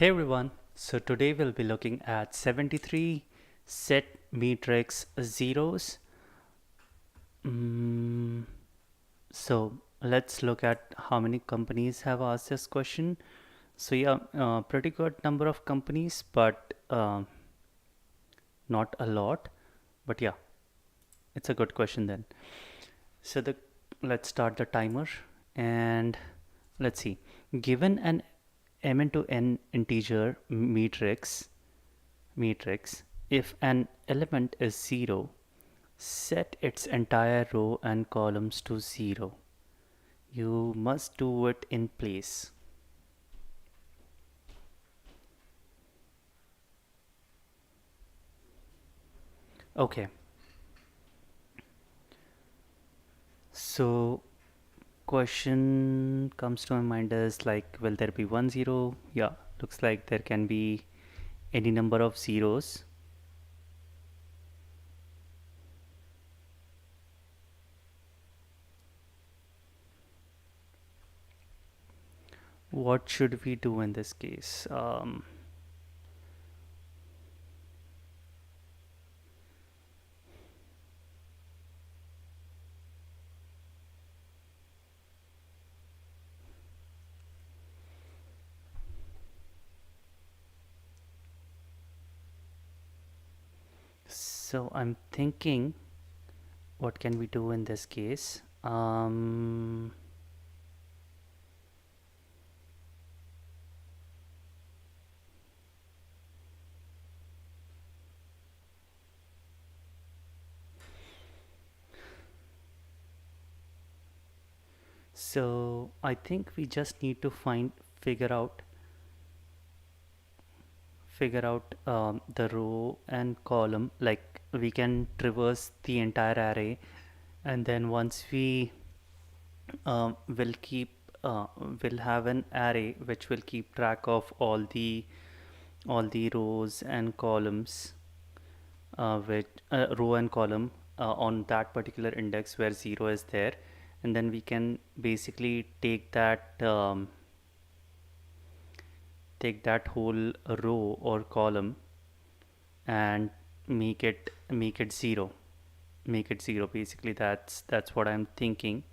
Hey everyone, so today we'll be looking at 73 set matrix zeros. Mm, so let's look at how many companies have asked this question. So yeah, pretty good number of companies, but not a lot. But yeah, it's a good question then. So let's start the timer and let's see. Given an m into n integer matrix, if an element is 0, set its entire row and columns to 0. You must do it in place. Okay, so question comes to my mind is like, will there be 1 0? Yeah, looks like there can be any number of zeros. What should we do in this case? So I'm thinking, what can we do in this case? So I think we just need to figure out the row and column. Like we can traverse the entire array, and then once we will keep will have an array which will keep track of all the rows and columns, with row and column on that particular index where 0 is there, and then we can basically take that whole row or column and make it 0, basically. That's what I'm thinking.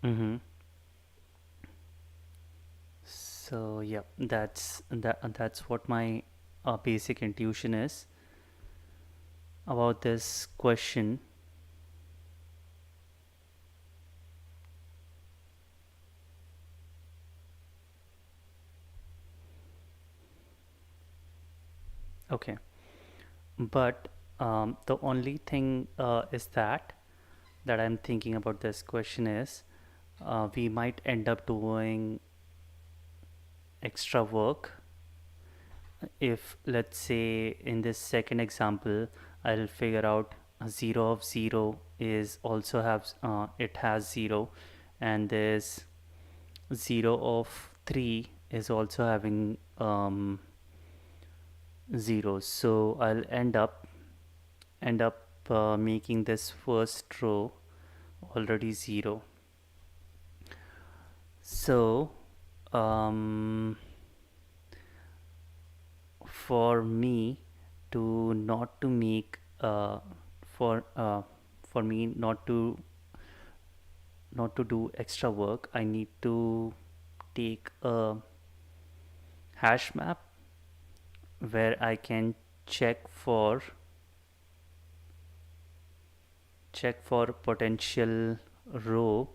Mm-hmm. So yeah, that's what my basic intuition is about this question. Okay, but the only thing is that I'm thinking about this question is, we might end up doing extra work if, let's say, in this second example, I'll figure out 0 of 0 is also it has 0, and there's 0 of 3 is also having zeros. So I'll end up making this first row already 0. So um, for me to not to make for me not to do extra work, I need to take a hash map where I can check for potential row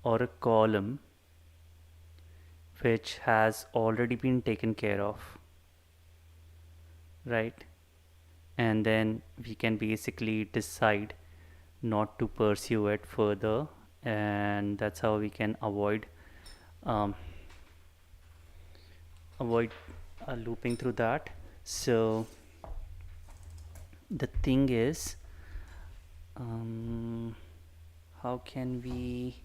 or a column which has already been taken care of, right? And then we can basically decide not to pursue it further, and that's how we can um, avoid looping through that. So the thing is, how can we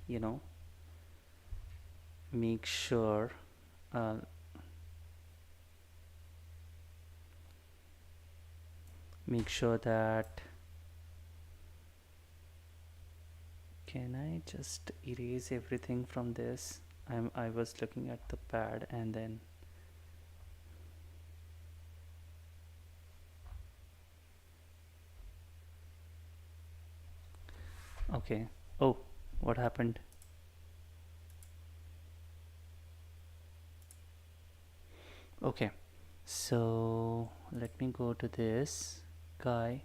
make sure uh, that, can I just erase everything from this? I was looking at the pad and then okay. Oh, what happened? Okay, so let me go to this guy.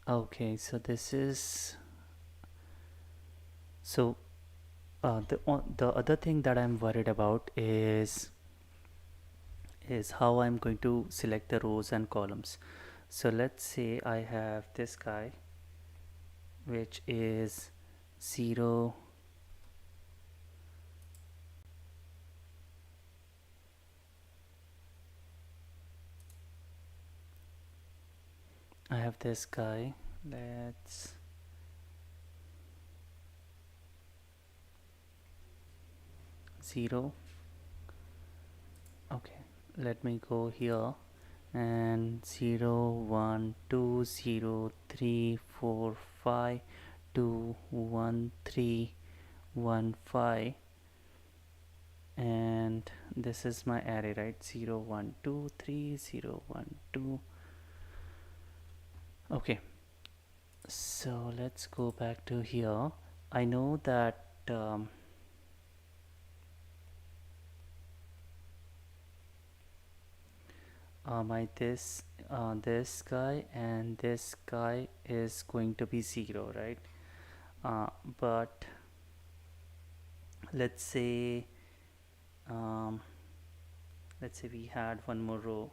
Okay, so this is so the other thing that I'm worried about is how I'm going to select the rows and columns. So let's say I have this guy which is 0. I have this guy. Let's 0. Okay, let me go here and 0 1 2 0 3 4 5 2 1 3 1 5, and this is my array, right? 0 1 2 3 0 1 2. Okay, so let's go back to here. I know that my this guy and this guy is going to be 0, right? But let's say um, let's say we had one more row,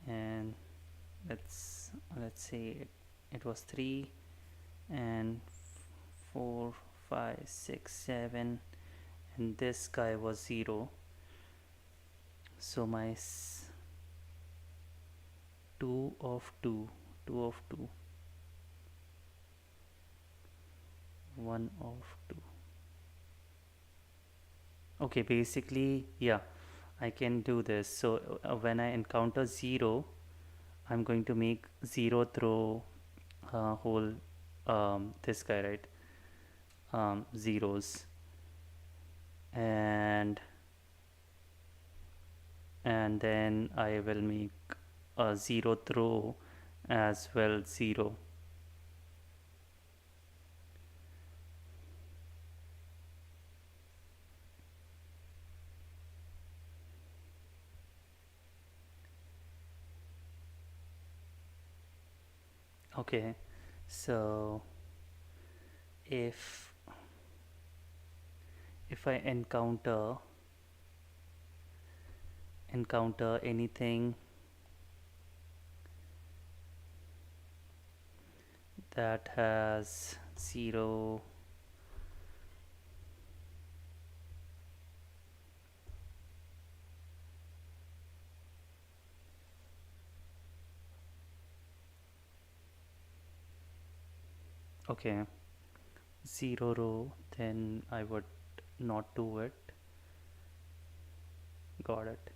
and let's say it was 3 and 4 5 6 7, and this guy was 0. So my 2 of 2, 2 of 2, 1 of 2. Okay, basically, yeah, I can do this. So when I encounter 0, I'm going to make 0th row whole this guy, right? Zeros, and then I will make a 0th row as well 0. Okay, so if I encounter anything that has 0, okay, 0 row, then I would not do it. Got it.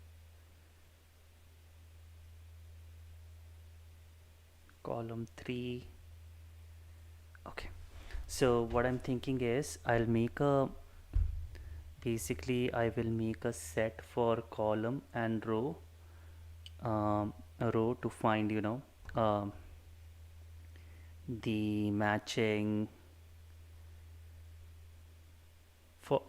Column 3. Okay, so what I'm thinking is I will make a set for column and row, a row to find um, the matching for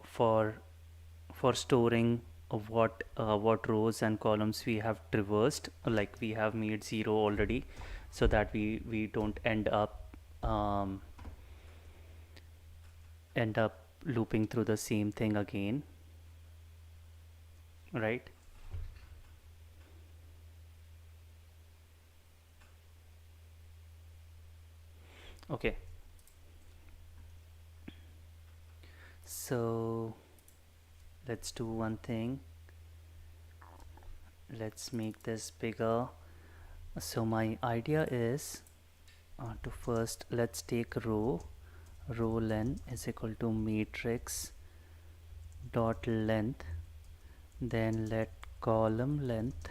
storing of what rows and columns we have traversed, like we have made 0 already, so that we don't um, end up looping through the same thing again, right? Okay, so let's do one thing. Let's make this bigger. So my idea is to first let's take row length is equal to matrix dot length, then let column length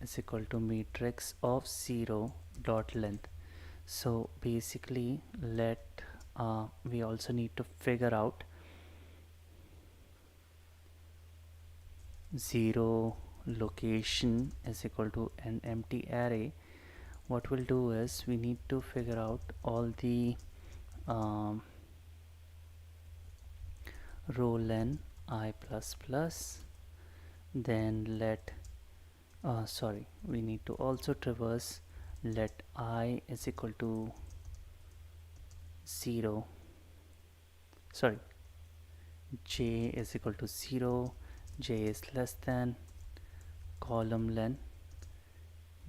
is equal to matrix of 0 dot length. So basically we also need to figure out 0 location is equal to an empty array, what we'll do is we need to figure out all the row len I plus plus, then let sorry, we need to also traverse let I is equal to 0, sorry, j is equal to 0, j is less than column len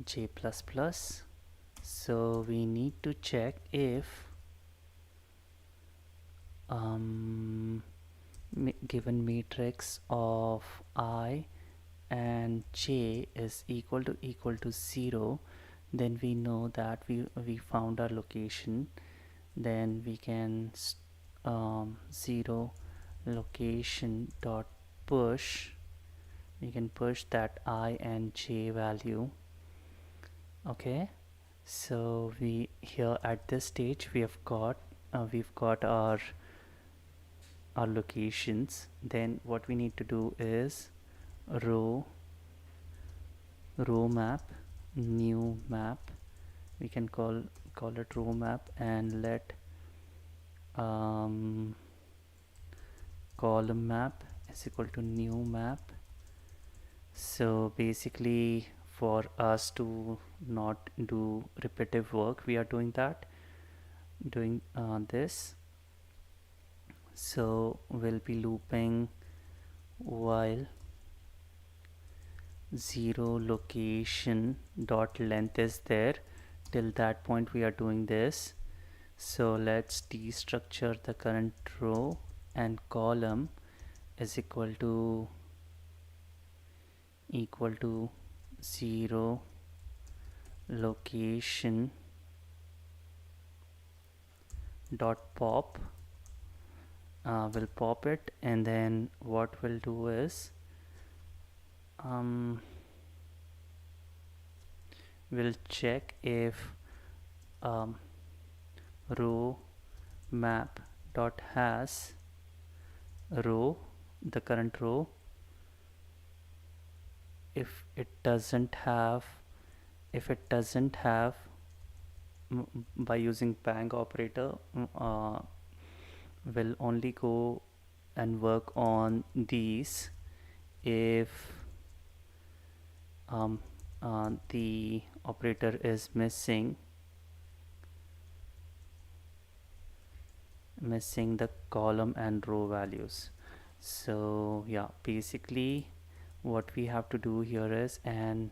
j plus plus. So we need to check if given matrix of I and j is equal to 0, then we know that we found our location. Then we can 0 location dot push, we can push that I and j value. Okay, so we here at this stage we've got our locations. Then what we need to do is row map, new map, we can call it row map, and let column map is equal to new map. So basically for us to not do repetitive work, we are doing this. So we'll be looping while 0 location dot length is there. Till that point we are doing this. So let's destructure the current row, and column is equal to 0 location dot pop. We'll pop it, and then what we'll do is we'll check if row map dot has row, the current row. If it doesn't have by using bang operator, will only go and work on these if the operator is missing the column and row values. So yeah, basically what we have to do here is, and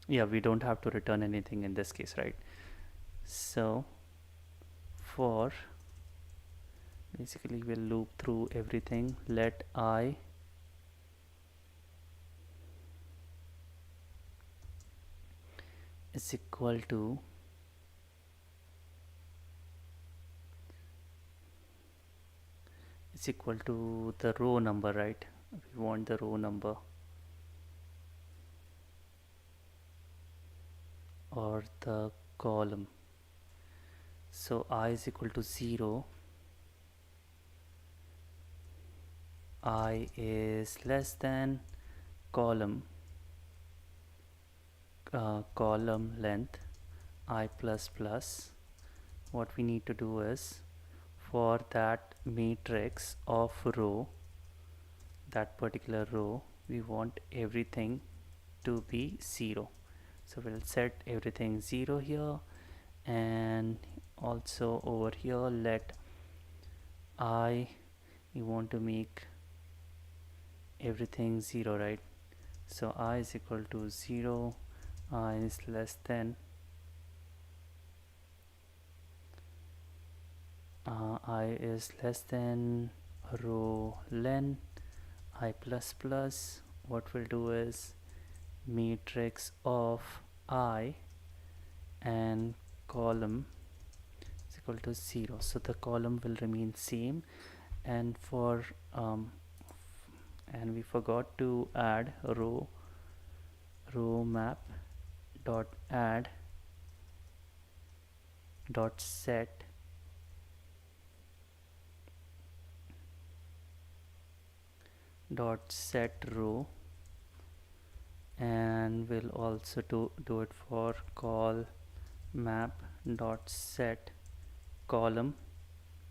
yeah, we don't have to return anything in this case, right? So for basically we'll loop through everything. Let I is equal to the row number, right? We want the row number or the column. So I is equal to 0, I is less than column length I plus plus. What we need to do is, for that matrix of row, that particular row, we want everything to be 0. So we'll set everything 0 here, and also over here let I, we want to make everything 0, right? So I is equal to 0, I is less than I is less than row len I plus plus. What we'll do is matrix of I and column is equal to 0. So the column will remain same, and for and we forgot to add row map dot add dot set dot set row, and we'll also do it for call map dot set column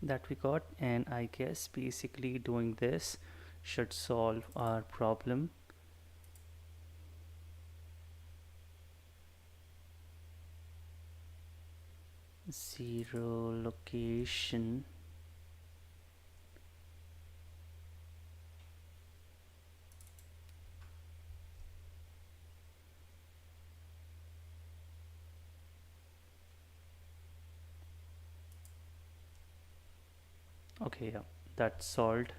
that we got. And I guess basically doing this should solve our problem. Zero location. Okay, yeah, that solved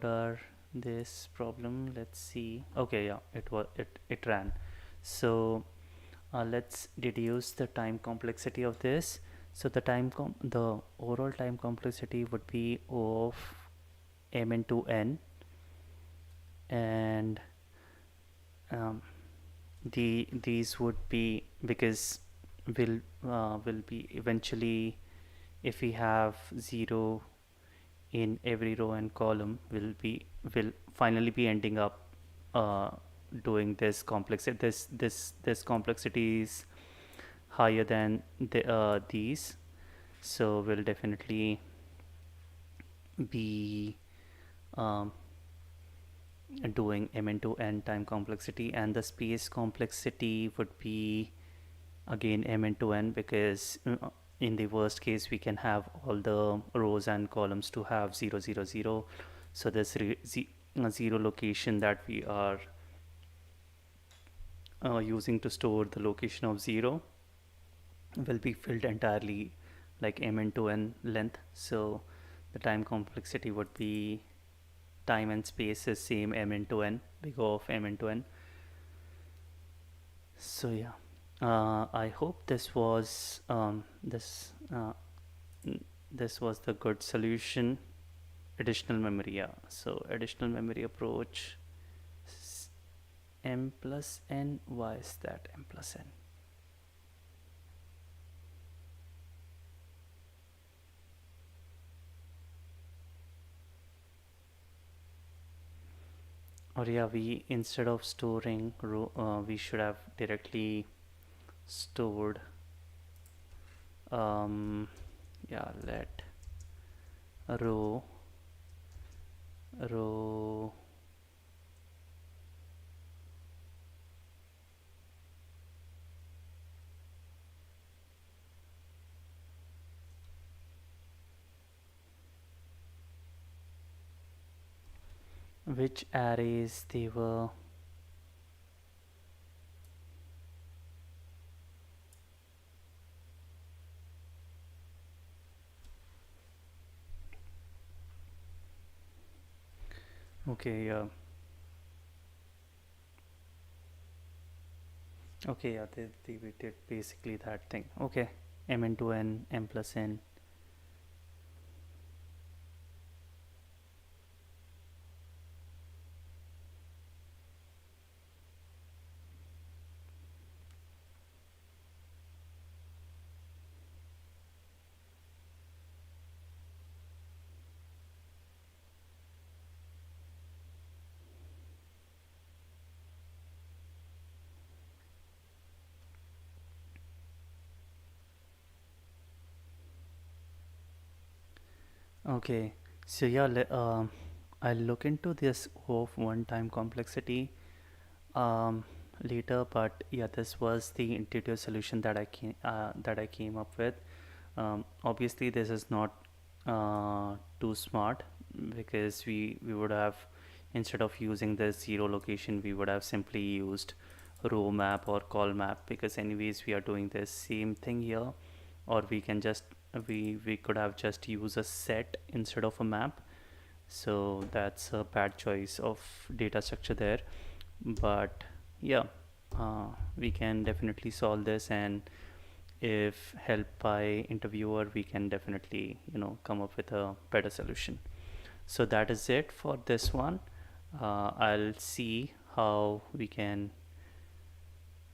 our this problem. Let's see. Okay, yeah, it ran. So let's deduce the time complexity of this. So the overall time complexity would be O of m into n, and um, these would be, because will be eventually, if we have 0 in every row and column, will finally be ending up uh, doing this complexity. This complexity is higher than these, so we'll definitely be um, doing m into n time complexity, and the space complexity would be again m into n, because in the worst case we can have all the rows and columns to have 0 0 0. So this zero location that we are using to store the location of 0 will be filled entirely like m into n length. So the time complexity would be, time and space is same, m into n, we go of m into n. So yeah, I hope this was the good solution. Additional memory, yeah. So additional memory approach, m plus n. Why is that m plus n? Or yeah, we, instead of storing row, we should have directly stored yeah, let row row which arrays they were. Okay, yeah. Okay, yeah, we did basically that thing. Okay, m into n, m plus n. Okay, so yeah, I'll look into this of one time complexity um, later, but yeah, this was the intuitive solution that I came up with. Obviously, this is not too smart, because we would have, instead of using the zero location, we would have simply used row map or call map, because anyways we are doing the same thing here. Or we can just, we could have just used a set instead of a map. So that's a bad choice of data structure there. But yeah, we can definitely solve this, and if helped by interviewer, we can definitely, come up with a better solution. So that is it for this one. I'll see how we can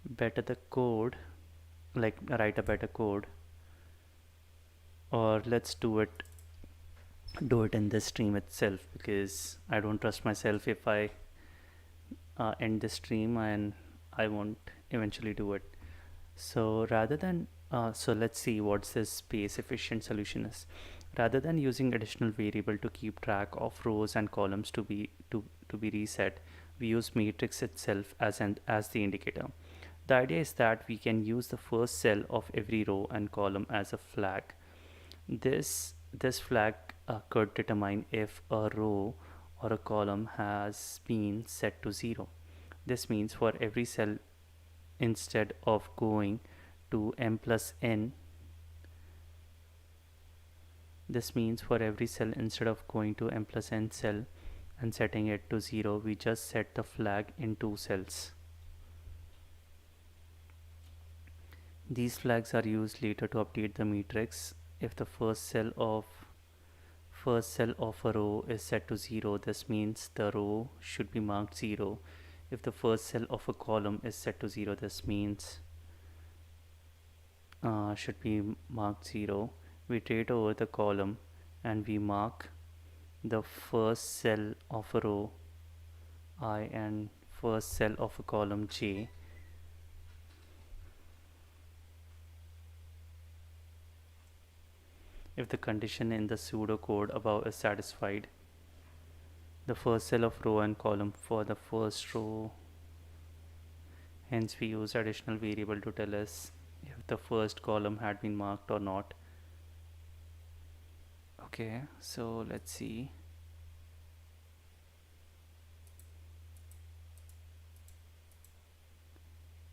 better the code, like write a better code, or let's do it do it in this stream itself, because I don't trust myself if I end the stream and I won't eventually do it. So rather than so let's see what this space efficient solution is. Rather than using additional variable to keep track of rows and columns to be reset, we use matrix itself as the indicator. The idea is that we can use the first cell of every row and column as a flag. This flag could determine if a row or a column has been set to 0. This means for every cell, instead of going to m plus n, this means for every cell, instead of going to m plus n cell and setting it to 0, we just set the flag in two cells. These flags are used later to update the matrix. If the first cell of a row is set to 0, this means the row should be marked 0. If the first cell of a column is set to 0, this means should be marked 0. We iterate over the column and we mark the first cell of a row I and first cell of a column j. If the condition in the pseudocode above is satisfied, the first cell of row and column for the first row, hence we use additional variable to tell us if the first column had been marked or not. Okay, so let's see.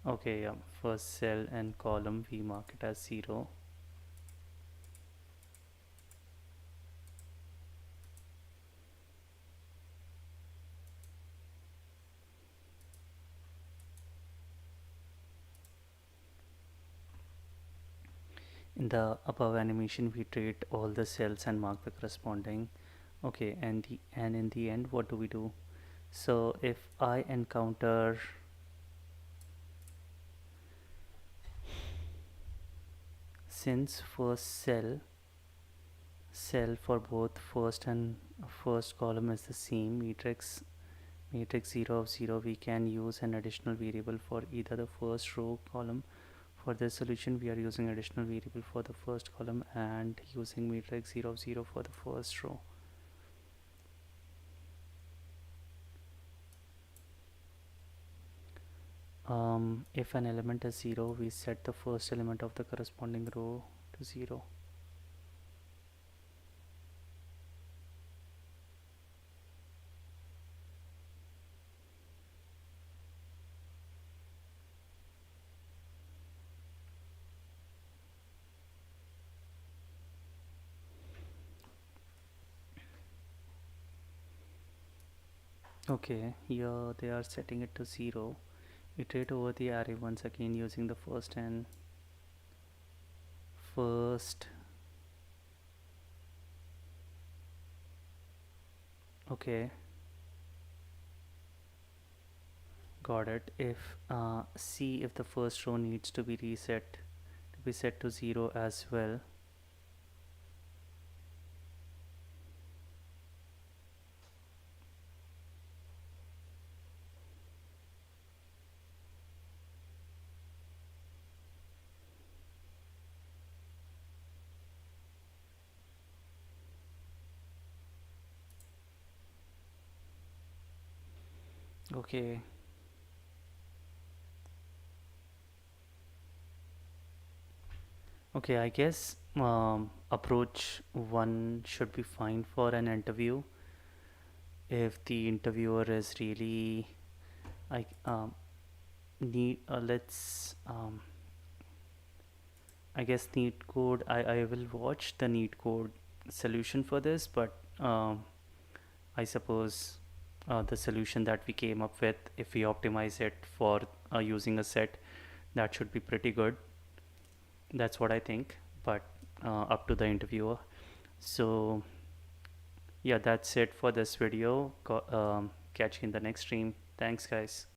Okay, yeah, first cell and column we mark it as 0. In the above animation, we iterate all the cells and mark the corresponding. Okay, and in the end, what do we do? So if I encounter since first cell for both first and first column is the same, matrix 0 of 0, we can use an additional variable for either the first row column. For this solution, we are using additional variable for the first column and using matrix 0 of 0 for the first row. If an element is 0, we set the first element of the corresponding row to 0. Okay, here they are setting it to 0. Iterate over the array once again using the first and first. Okay, got it. If see if the first row needs to be reset to be set to 0 as well. Okay, okay, I guess approach 1 should be fine for an interview. If the interviewer is really I need let's I guess Leetcode, I will watch the Leetcode solution for this, but I suppose the solution that we came up with, if we optimize it for using a set, that should be pretty good. That's what I think, but up to the interviewer. So yeah, that's it for this video. Catch you in the next stream. Thanks, guys.